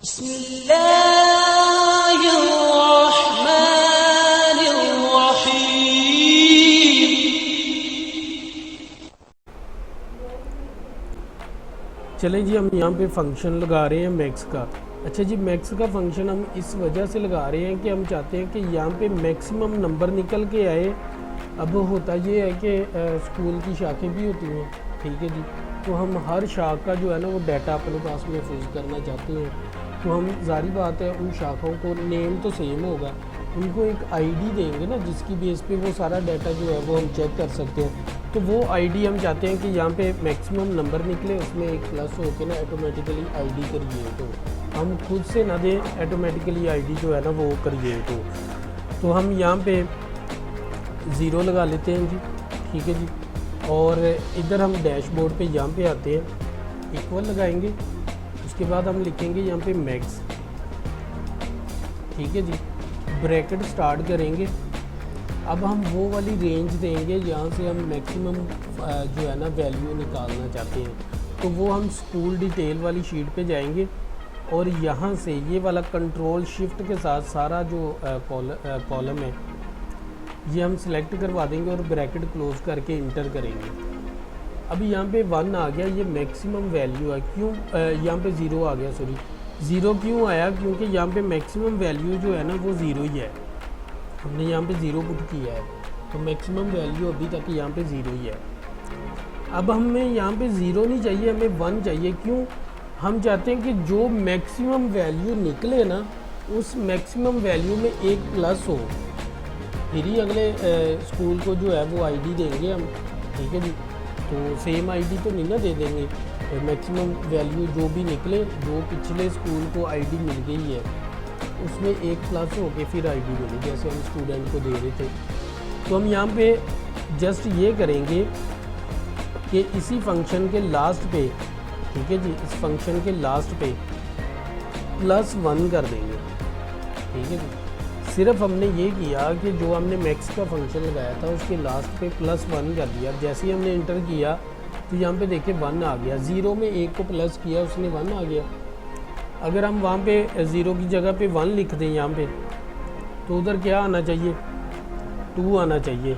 चले जी, हम यहाँ पे फंक्शन लगा रहे हैं मैक्स का। अच्छा जी, मैक्स का फंक्शन हम इस वजह से लगा रहे हैं कि हम चाहते हैं कि यहाँ पे मैक्सिमम नंबर निकल के आए। अब होता ये है कि स्कूल की शाखें भी होती हैं, ठीक है जी, तो हम हर शाख का जो है ना वो डाटा अपने पास महफूज करना चाहते हैं। तो हम जारी बात है उन शाखाओं को नेम तो सेम होगा, उनको एक आईडी देंगे ना जिसकी बेस पे वो सारा डाटा जो है वो हम चेक कर सकते हैं। तो वो आईडी हम चाहते हैं कि यहाँ पे मैक्सिमम नंबर निकले, उसमें एक प्लस हो के ना ऑटोमेटिकली आईडी करिए, तो हम खुद से ना दें, ऑटोमेटिकली आईडी जो है ना वो करिए। तो हम यहाँ पे 0 लगा लेते हैं जी, ठीक है जी। और इधर हम डैशबोर्ड पे यहाँ पे आते हैं, इक्वल लगाएंगे, उसके बाद हम लिखेंगे यहाँ पे मैक्स, ठीक है जी, ब्रैकेट स्टार्ट करेंगे। अब हम वो वाली रेंज देंगे जहाँ से हम मैक्सिमम जो है ना वैल्यू निकालना चाहते हैं। तो वो हम स्कूल डिटेल वाली शीट पे जाएंगे और यहाँ से ये वाला कंट्रोल शिफ्ट के साथ सारा जो कॉलम है ये हम सिलेक्ट करवा देंगे और ब्रैकेट क्लोज करके इंटर करेंगे। अभी यहाँ पे 1 आ गया, ये मैक्सिमम वैल्यू है। क्यों यहाँ पे 0 आ गया, सॉरी 0 क्यों आया? क्योंकि यहाँ पे मैक्सिमम वैल्यू जो है ना वो 0 ही है, हमने यहाँ पे 0 पुट किया है, तो मैक्सिमम वैल्यू अभी तक यहाँ पे 0 ही है। अब हमें यहाँ पे 0 नहीं चाहिए, हमें 1 चाहिए। क्यों? हम चाहते हैं कि जो मैक्सिमम वैल्यू निकले ना उस मैक्सिमम वैल्यू में एक प्लस हो, फिर ही अगले स्कूल को जो है वो आईडी देंगे हम, ठीक है जी। तो सेम आईडी तो नहीं ना दे देंगे, मैक्सिमम वैल्यू जो भी निकले, जो पिछले स्कूल को आईडी मिल गई है उसमें एक प्लस हो के फिर आईडी मिली, जैसे हम स्टूडेंट को दे रहे थे। तो हम यहाँ पे जस्ट ये करेंगे कि इसी फंक्शन के लास्ट पे, ठीक है जी, इस फंक्शन के लास्ट पे +1 कर देंगे, ठीक है जी। सिर्फ हमने ये किया कि जो हमने मैक्स का फंक्शन लगाया था उसके लास्ट पे +1 कर दिया। जैसे ही हमने इंटर किया तो यहाँ पे देखिए 1 आ गया, 0 में 1 को प्लस किया उसने 1 आ गया। अगर हम वहाँ पे 0 की जगह पे 1 लिख दें यहाँ पे, तो उधर क्या आना चाहिए? 2 आना चाहिए।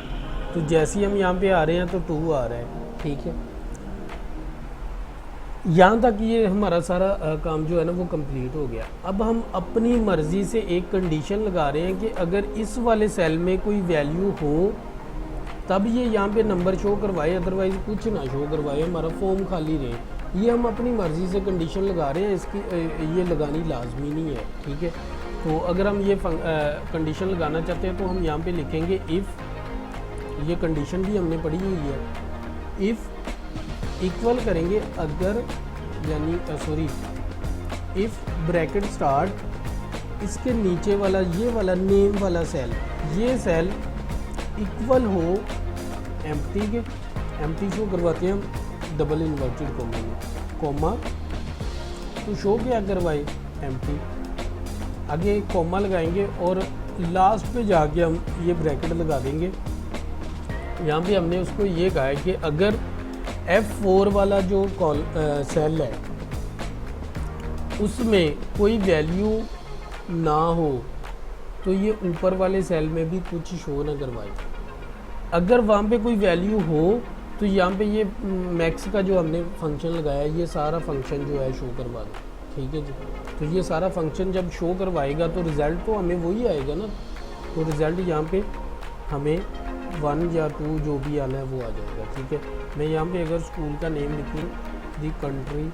तो जैसे ही हम यहाँ पे आ रहे हैं तो 2 आ रहा है, ठीक है। यहाँ तक ये हमारा सारा काम जो है ना वो कंप्लीट हो गया। अब हम अपनी मर्ज़ी से एक कंडीशन लगा रहे हैं कि अगर इस वाले सेल में कोई वैल्यू हो तब ये यहाँ पे नंबर शो करवाए, अदरवाइज़ कुछ ना शो करवाए, हमारा फॉर्म खाली रहे। ये हम अपनी मर्ज़ी से कंडीशन लगा रहे हैं, इसकी ये लगानी लाजमी नहीं है, ठीक है। तो अगर हम ये कंडीशन लगाना चाहते हैं तो हम यहाँ पे लिखेंगे इफ़, ये कंडीशन भी हमने पढ़ी हुई है, इफ़ इक्वल करेंगे अगर, यानी सॉरी इफ़ ब्रैकेट स्टार्ट, इसके नीचे वाला ये वाला नेम वाला सेल, ये सेल इक्वल हो एम्प्टी के, एम्प्टी शो करवाते हैं हम डबल इन्वर्टेड कॉमा में, कॉमा तो शो क्या करवाए एम्प्टी, आगे कॉमा लगाएंगे और लास्ट पे जाके हम ये ब्रैकेट लगा देंगे। यहाँ पे हमने उसको ये कहा है कि अगर F4 वाला जो सेल है उसमें कोई वैल्यू ना हो तो ये ऊपर वाले सेल में भी कुछ शो ना करवाए। अगर वहाँ पे कोई वैल्यू हो तो यहाँ पे ये मैक्स का जो हमने फंक्शन लगाया है ये सारा फंक्शन जो है शो करवा दो, ठीक है जी। तो ये सारा फंक्शन जब शो करवाएगा तो रिज़ल्ट तो हमें वही आएगा ना, तो रिज़ल्ट यहाँ पे हमें 1 या 2 जो भी आना है वो आ जाएगा, ठीक है। मैं यहाँ पे अगर स्कूल का नेम लिखूँ दी कंट्री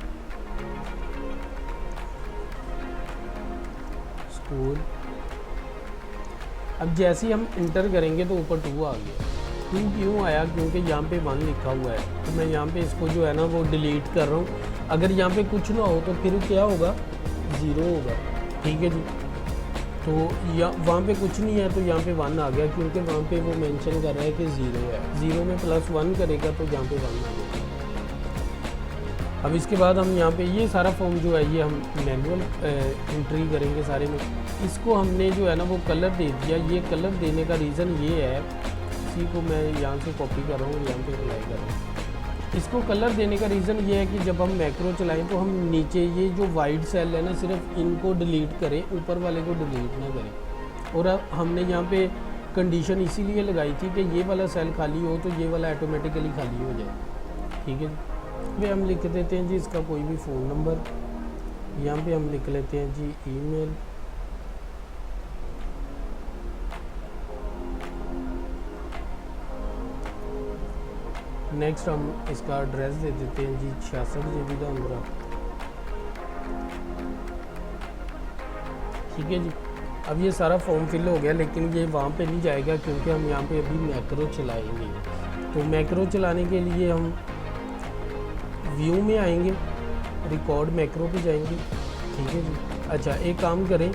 स्कूल, अब जैसे ही हम इंटर करेंगे तो ऊपर 2 आ गया। 2 क्यों आया? क्योंकि यहाँ पे 1 लिखा हुआ है, तो मैं यहाँ पे इसको जो है ना वो डिलीट कर रहा हूँ। अगर यहाँ पे कुछ ना हो तो फिर क्या होगा? 0 होगा, ठीक है जी। तो वहाँ पे कुछ नहीं है तो यहाँ पे 1 आ गया, क्योंकि वहाँ पे वो मेंशन कर रहा है कि 0 है। 0 में +1 करेगा तो यहाँ पे 1 आ गया। अब इसके बाद हम यहाँ पे ये सारा फॉर्म जो है ये हम मैनुअल एंट्री करेंगे सारे में। इसको हमने जो है ना वो कलर दे दिया। ये कलर देने का रीज़न ये है, इसी को मैं यहाँ से कॉपी कर रहा हूँ, यहाँ पे अप्लाई कर रहा हूँ। इसको कलर देने का रीज़न ये है कि जब हम मैक्रो चलाएं तो हम नीचे ये जो वाइट सेल है ना, सिर्फ इनको डिलीट करें, ऊपर वाले को डिलीट ना करें। और अब हमने यहाँ पे कंडीशन इसीलिए लगाई थी कि ये वाला सेल खाली हो तो ये वाला ऑटोमेटिकली खाली हो जाए। ठीक है जी। पे हम लिख देते हैं जी इसका कोई भी फ़ोन नंबर, यहाँ पे हम लिख लेते हैं जी ईमेल, नेक्स्ट हम इसका एड्रेस दे देते हैं जी 66 GB का हमारा। ठीक है जी। अब ये सारा फॉर्म फिल हो गया, लेकिन ये वहाँ पे नहीं जाएगा क्योंकि हम यहाँ पे अभी मैक्रो चलाएंगे। तो मैक्रो चलाने के लिए हम व्यू में आएंगे, रिकॉर्ड मैक्रो पे जाएंगे। ठीक है जी। अच्छा, एक काम करें,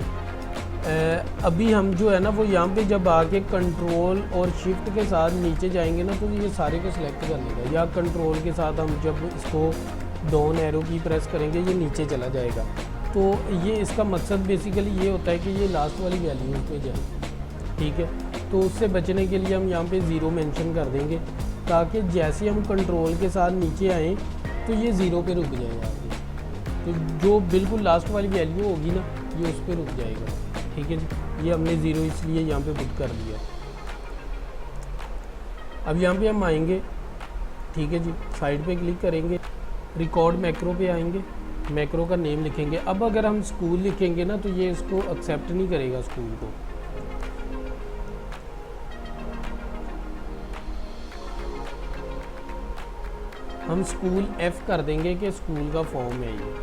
अभी हम जो है ना वो यहाँ पे जब आके कंट्रोल और शिफ्ट के साथ नीचे जाएंगे ना तो ये सारे को सिलेक्ट कर लेगा, या कंट्रोल के साथ हम जब इसको डाउन एरो की प्रेस करेंगे ये नीचे चला जाएगा। तो ये इसका मकसद बेसिकली ये होता है कि ये लास्ट वाली वैल्यूज़ पे जाए। ठीक है। तो उससे बचने के लिए हम यहाँ पे ज़ीरो मेंशन कर देंगे, ताकि जैसे हम कंट्रोल के साथ नीचे आएँ तो ये ज़ीरो पे रुक जाएगा। तो जो बिल्कुल लास्ट वाली वैल्यू होगी ना ये उस पर रुक जाएगा। ठीक है जी। ये हमने ज़ीरो इसलिए यहाँ पे पुट कर दिया। अब यहाँ पे हम आएंगे, ठीक है जी, साइड पे क्लिक करेंगे, रिकॉर्ड मैक्रो पे आएंगे, मैक्रो का नेम लिखेंगे। अब अगर हम स्कूल लिखेंगे ना तो ये इसको एक्सेप्ट नहीं करेगा स्कूल को। हम स्कूल F कर देंगे कि स्कूल का फॉर्म है ये।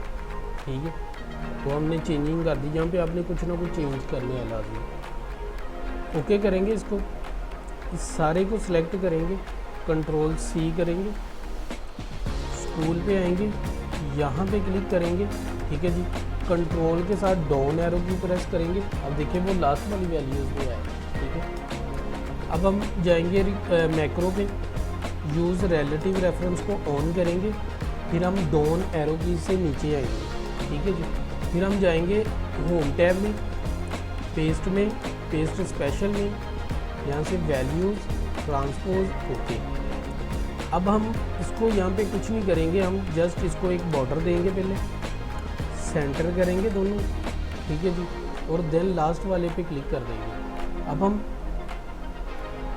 ठीक है। तो हमने चेंजिंग कर दी, यहाँ पे आपने कुछ ना कुछ चेंज करने है लाजमी। ओके करेंगे इसको, इस सारे को सिलेक्ट करेंगे, कंट्रोल C करेंगे, स्कूल पे आएंगे, यहाँ पे क्लिक करेंगे। ठीक है जी। कंट्रोल के साथ डाउन एरो की प्रेस करेंगे। अब देखिए वो लास्ट वाली वैल्यूज़ पे आए। ठीक है। अब हम जाएंगे मैक्रो पे, यूज़ रिलेटिव रेफरेंस को ऑन करेंगे, फिर हम डाउन एरो की से नीचे आएंगे। ठीक है जी। फिर हम जाएंगे होम टैब में, पेस्ट में, पेस्ट स्पेशल में, यहाँ से वैल्यूज़, ट्रांसपोज, ओके। अब हम इसको यहाँ पे कुछ नहीं करेंगे, हम जस्ट इसको एक बॉर्डर देंगे, पहले सेंटर करेंगे दोनों। ठीक है जी। और देन लास्ट वाले पे क्लिक कर देंगे। अब हम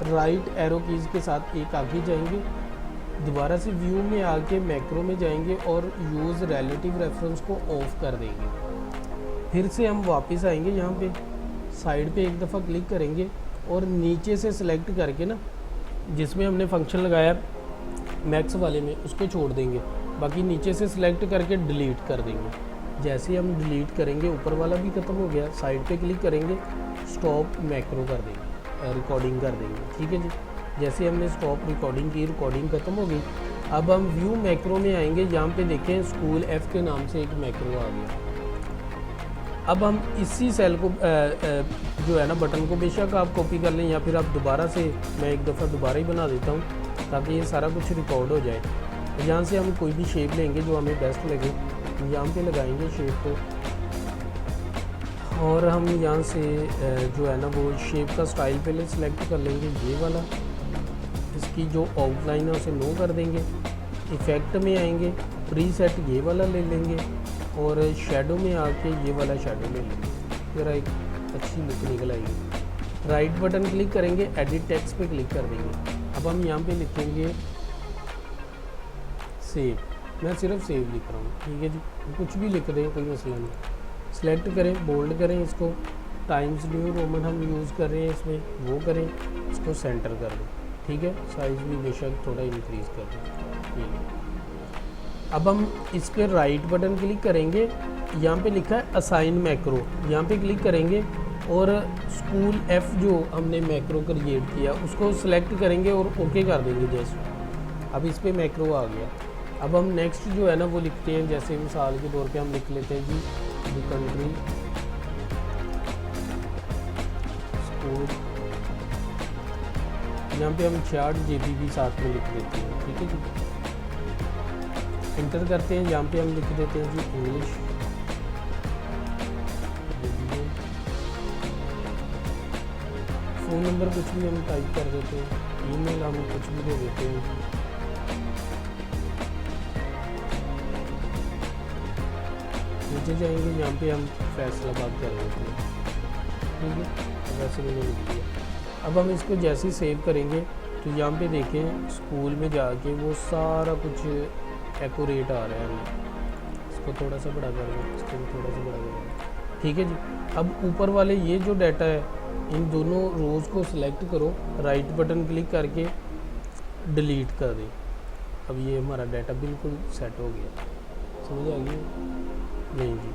राइट एरो कीज़ के साथ एक आगे जाएंगे, दोबारा से व्यू में आके मैक्रो में जाएंगे और यूज़ रिलेटिव रेफरेंस को ऑफ कर देंगे। फिर से हम वापस आएंगे, यहाँ पे साइड पे एक दफ़ा क्लिक करेंगे और नीचे से सिलेक्ट करके ना जिसमें हमने फंक्शन लगाया मैक्स वाले में उसको छोड़ देंगे, बाकी नीचे से सिलेक्ट करके डिलीट कर देंगे। जैसे हम डिलीट करेंगे ऊपर वाला भी ख़त्म हो गया, साइड पे क्लिक करेंगे, स्टॉप मैक्रो कर देंगे, रिकॉर्डिंग कर देंगे। ठीक है जी। जैसे हमने स्टॉप रिकॉर्डिंग की, रिकॉर्डिंग ख़त्म हो गई। अब हम व्यू मैक्रो में आएंगे, यहाँ पे देखें स्कूल F के नाम से एक मैक्रो आ गया। अब हम इसी सेल को जो है ना बटन को बेशक आप कॉपी कर लें या फिर आप दोबारा से, मैं एक दफ़ा दोबारा ही बना देता हूँ ताकि ये सारा कुछ रिकॉर्ड हो जाए। यहाँ से हम कोई भी शेप लेंगे जो हमें बेस्ट लगे, यहाँ पे लगाएंगे शेप को, और हम यहाँ से जो है ना वो शेप का स्टाइल पहले सिलेक्ट कर लेंगे, ये वाला। इसकी जो आउटलाइन है उसे नो कर देंगे। इफ़ेक्ट में आएंगे, प्रीसेट ये वाला ले लेंगे, और शेडो में आके ये वाला शेडो ले लेंगे, फिर एक अच्छी लुक निकल आएगी। राइट बटन क्लिक करेंगे, एडिट टेक्स्ट पे क्लिक कर देंगे। अब हम यहाँ पे लिखेंगे सेव, मैं सिर्फ सेव लिख रहा हूँ। ठीक है जी। कुछ भी लिख दें, कोई मसला नहीं। सेलेक्ट करें, बोल्ड करें इसको, टाइम्स न्यू रोमन हम यूज़ कर रहे हैं इसमें, वो करें, इसको सेंटर कर दें। ठीक है। साइज़ भी बेशक थोड़ा इंक्रीज़ कर दें। ठीक है। अब हम इस पर राइट बटन क्लिक करेंगे, यहाँ पे लिखा है असाइन मैक्रो, यहाँ पे क्लिक करेंगे और स्कूल F जो हमने मैक्रो क्रिएट किया उसको सिलेक्ट करेंगे और ओके कर देंगे जैसे। अब इस पर मैक्रो आ गया। अब हम नेक्स्ट जो है ना वो लिखते हैं, जैसे मिसाल के तौर पे हम लिख लेते हैं जी द कंट्री स्कूल, यहाँ पे हम 66 GB भी साथ में लिख देते हैं। ठीक है जी। इंटर करते हैं, यहाँ पे हम लिख देते हैं जी इंग्लिश। फ़ोन नंबर कुछ भी हम टाइप कर देते हैं, ईमेल हम कुछ भी दे देते हैं। नीचे जाएंगे, यहाँ पे हम फैसलाबाद कर लेते हैं, ठीक है। वैसे मैंने लिख दिया। अब हम इसको जैसे ही सेव करेंगे तो यहाँ पे देखें स्कूल में जाके वो सारा कुछ एक्यूरेट आ रहा है हमें। इसको थोड़ा सा बड़ा कर दें, इसको भी थोड़ा सा बड़ा कर दें, ठीक है जी। अब ऊपर वाले ये जो डाटा है, इन दोनों रोज़ को सिलेक्ट करो, राइट बटन क्लिक करके डिलीट कर दें। अब ये हमारा डाटा बिल्कुल सेट हो गया। समझ आ गई? नहीं जी।